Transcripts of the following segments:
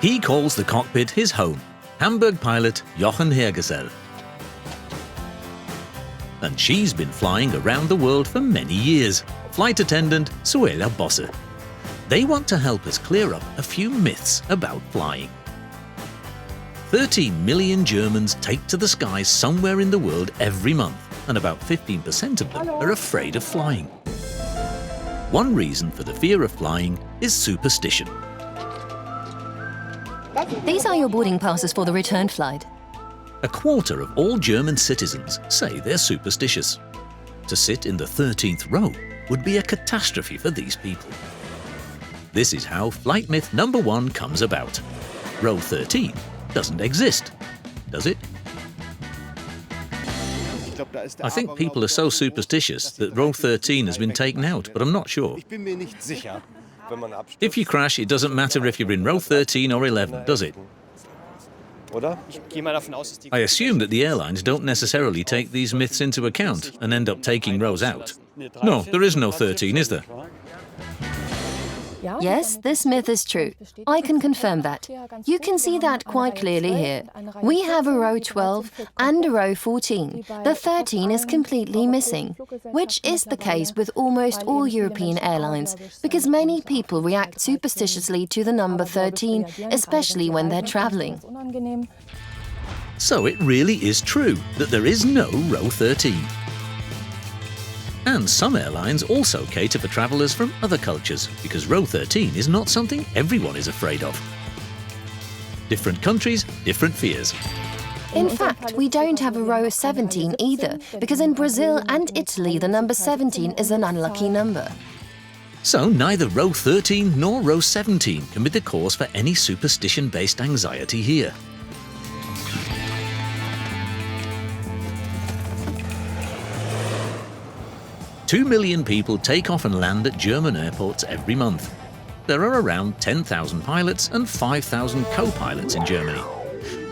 He calls the cockpit his home, Hamburg pilot Jochen Hergesell. And she's been flying around the world for many years, flight attendant Suella Bosse. They want to help us clear up a few myths about flying. 13 million Germans take to the skies somewhere in the world every month, and about 15% of them are afraid of flying. One reason for the fear of flying is superstition. These are your boarding passes for the return flight. A quarter of all German citizens say they're superstitious. To sit in the 13th row would be a catastrophe for these people. This is how flight myth number 1 comes about. Row 13 doesn't exist, does it? I think people are so superstitious that row 13 has been taken out, but I'm not sure. If you crash, it doesn't matter if you're in row 13 or 11, does it? I assume that the airlines don't necessarily take these myths into account and end up taking rows out. No, there is no 13, is there? Yes, this myth is true. I can confirm that. You can see that quite clearly here. We have a row 12 and a row 14. The 13 is completely missing, which is the case with almost all European airlines, because many people react superstitiously to the number 13, especially when they're traveling. So it really is true that there is no row 13. And some airlines also cater for travellers from other cultures, because row 13 is not something everyone is afraid of. Different countries, different fears. In fact, we don't have a row 17 either, because in Brazil and Italy the number 17 is an unlucky number. So neither row 13 nor row 17 can be the cause for any superstition-based anxiety here. Two million people take off and land at German airports every month. There are around 10,000 pilots and 5,000 co-pilots in Germany.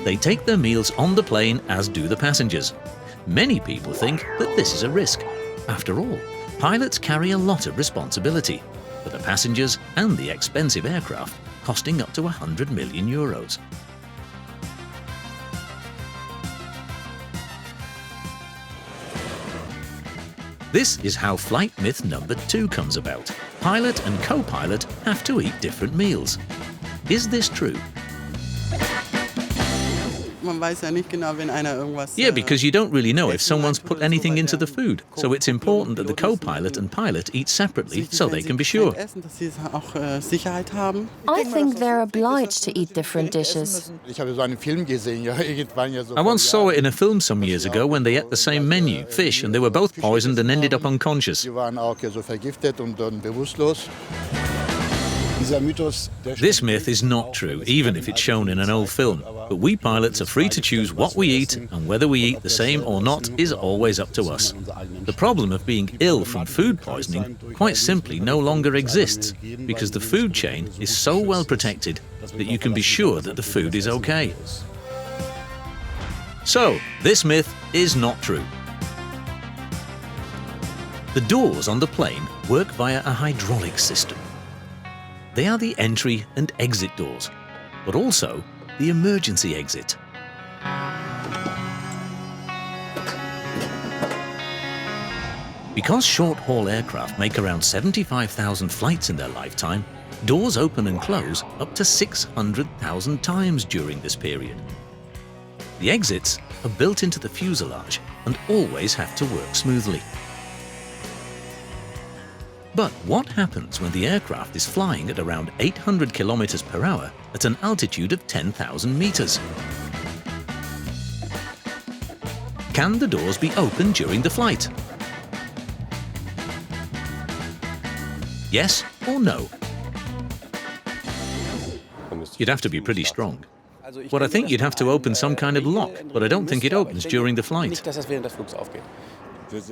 They take their meals on the plane, as do the passengers. Many people think that this is a risk. After all, pilots carry a lot of responsibility for the passengers and the expensive aircraft, costing up to 100 million euros. This is how flight myth number 2 comes about. Pilot and co-pilot have to eat different meals. Is this true? Yeah, because you don't really know if someone's put anything into the food, so it's important that the co-pilot and pilot eat separately so they can be sure. I think they're obliged to eat different dishes. I once saw it in a film some years ago when they ate the same menu, fish, and they were both poisoned and ended up unconscious. This myth is not true, even if it's shown in an old film. But we pilots are free to choose what we eat, and whether we eat the same or not is always up to us. The problem of being ill from food poisoning quite simply no longer exists, because the food chain is so well protected that you can be sure that the food is okay. So, this myth is not true. The doors on the plane work via a hydraulic system. They are the entry and exit doors, but also the emergency exit. Because short-haul aircraft make around 75,000 flights in their lifetime, doors open and close up to 600,000 times during this period. The exits are built into the fuselage and always have to work smoothly. But what happens when the aircraft is flying at around 800 kilometers per hour at an altitude of 10,000 meters? Can the doors be opened during the flight? Yes or no? You'd have to be pretty strong. Well, I think you'd have to open some kind of lock, but I don't think it opens during the flight.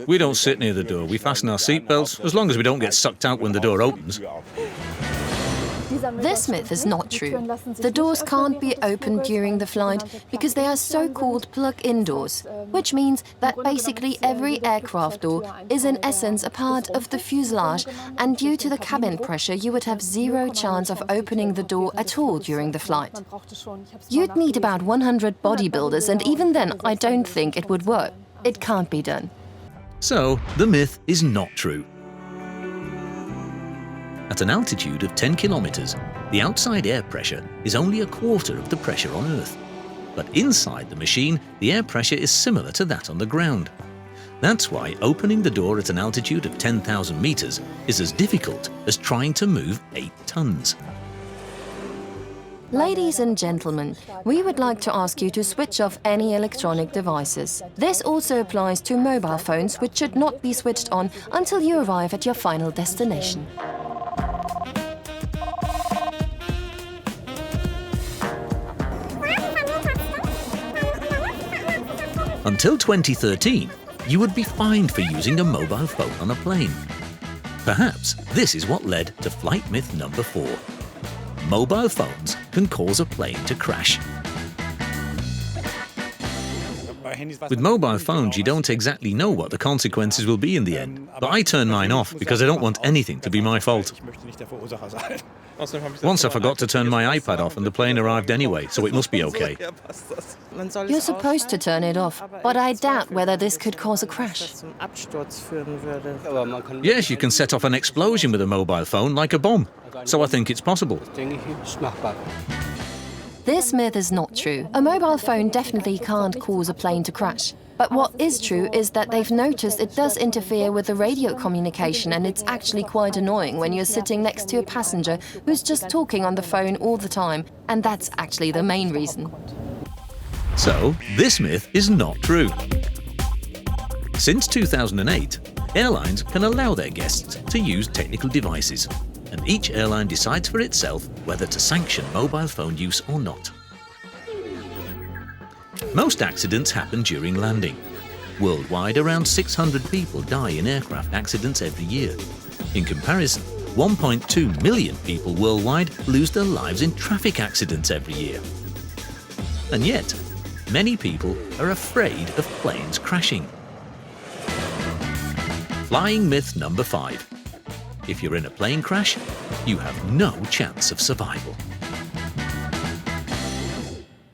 We don't sit near the door. We fasten our seatbelts, as long as we don't get sucked out when the door opens. This myth is not true. The doors can't be opened during the flight because they are so-called plug-in doors, which means that basically every aircraft door is in essence a part of the fuselage, and due to the cabin pressure you would have zero chance of opening the door at all during the flight. You'd need about 100 bodybuilders, and even then I don't think it would work. It can't be done. So, the myth is not true. At an altitude of 10 kilometers, the outside air pressure is only a quarter of the pressure on Earth. But inside the machine, the air pressure is similar to that on the ground. That's why opening the door at an altitude of 10,000 meters is as difficult as trying to move 8 tons. Ladies and gentlemen, we would like to ask you to switch off any electronic devices. This also applies to mobile phones, which should not be switched on until you arrive at your final destination. Until 2013, you would be fined for using a mobile phone on a plane. Perhaps this is what led to flight myth number 4. Mobile phones can cause a plane to crash. With mobile phones, you don't exactly know what the consequences will be in the end. But I turn mine off because I don't want anything to be my fault. Once I forgot to turn my iPad off and the plane arrived anyway, so it must be okay. You're supposed to turn it off, but I doubt whether this could cause a crash. Yes, you can set off an explosion with a mobile phone like a bomb. So I think it's possible. This myth is not true. A mobile phone definitely can't cause a plane to crash. But what is true is that they've noticed it does interfere with the radio communication, and it's actually quite annoying when you're sitting next to a passenger who's just talking on the phone all the time, and that's actually the main reason. So, this myth is not true. Since 2008, airlines can allow their guests to use technical devices, and each airline decides for itself whether to sanction mobile phone use or not. Most accidents happen during landing. Worldwide, around 600 people die in aircraft accidents every year. In comparison, 1.2 million people worldwide lose their lives in traffic accidents every year. And yet, many people are afraid of planes crashing. Flying myth number 5. If you're in a plane crash, you have no chance of survival.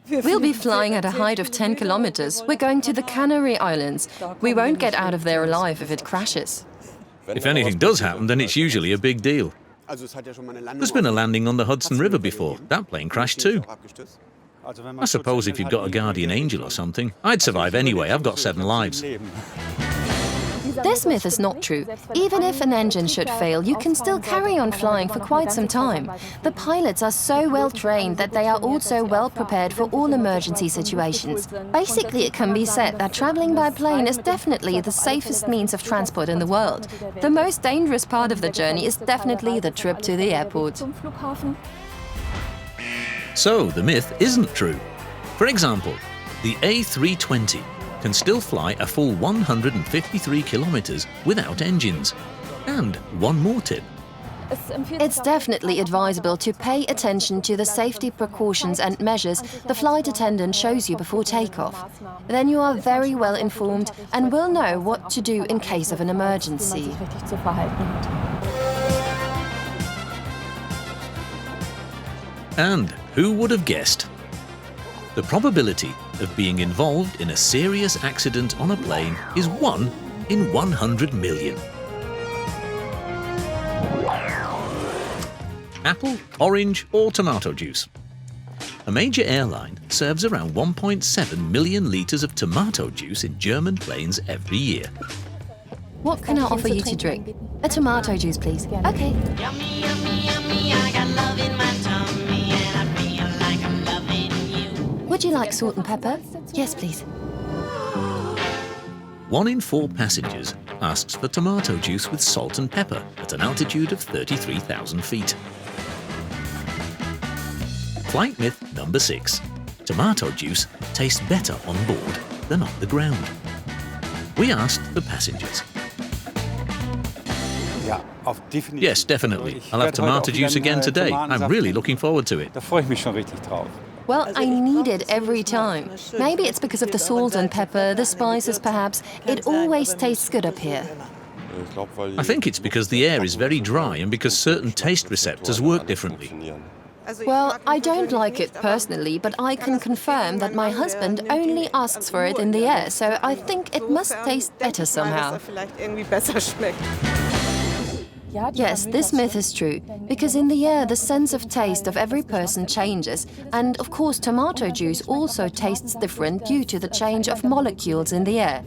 We'll be flying at a height of 10 kilometers. We're going to the Canary Islands. We won't get out of there alive if it crashes. If anything does happen, then it's usually a big deal. There's been a landing on the Hudson River before. That plane crashed too. I suppose if you've got a guardian angel or something, I'd survive anyway. I've got 7 lives. This myth is not true. Even if an engine should fail, you can still carry on flying for quite some time. The pilots are so well trained that they are also well prepared for all emergency situations. Basically, it can be said that traveling by plane is definitely the safest means of transport in the world. The most dangerous part of the journey is definitely the trip to the airport. So, the myth isn't true. For example, the A320 can still fly a full 153 kilometers without engines. And one more tip. It's definitely advisable to pay attention to the safety precautions and measures the flight attendant shows you before takeoff. Then you are very well informed and will know what to do in case of an emergency. And who would have guessed? The probability of being involved in a serious accident on a plane is 1 in 100 million. Apple, orange or tomato juice? A major airline serves around 1.7 million litres of tomato juice in German planes every year. What can I offer you to drink? A tomato juice, please. Okay. Yummy, yummy, yummy, I got love in my tummy and I feel like I'm loving you. Would you like salt and pepper? Yes, please. 1 in 4 passengers asks for tomato juice with salt and pepper at an altitude of 33,000 feet. Flight myth number 6. Tomato juice tastes better on board than on the ground. We asked the passengers. Ja, Yes, definitely. I'll have tomato juice again today. I'm really looking forward to it. Da freue ich mich schon richtig drauf. Well, I need it every time. Maybe it's because of the salt and pepper, the spices perhaps. It always tastes good up here. I think it's because the air is very dry and because certain taste receptors work differently. Well, I don't like it personally, but I can confirm that my husband only asks for it in the air, so I think it must taste better somehow. Yes, this myth is true, because in the air the sense of taste of every person changes, and of course tomato juice also tastes different due to the change of molecules in the air.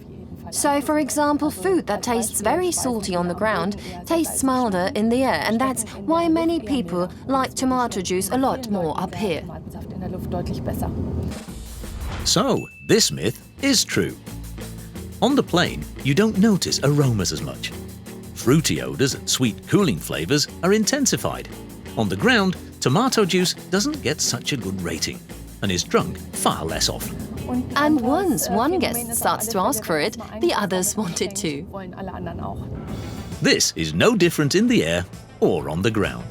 So, for example, food that tastes very salty on the ground tastes milder in the air, and that's why many people like tomato juice a lot more up here. So, this myth is true. On the plane, you don't notice aromas as much. Fruity odours and sweet cooling flavours are intensified. On the ground, tomato juice doesn't get such a good rating and is drunk far less often. And once one guest starts to ask for it, the others want it too. This is no different in the air or on the ground.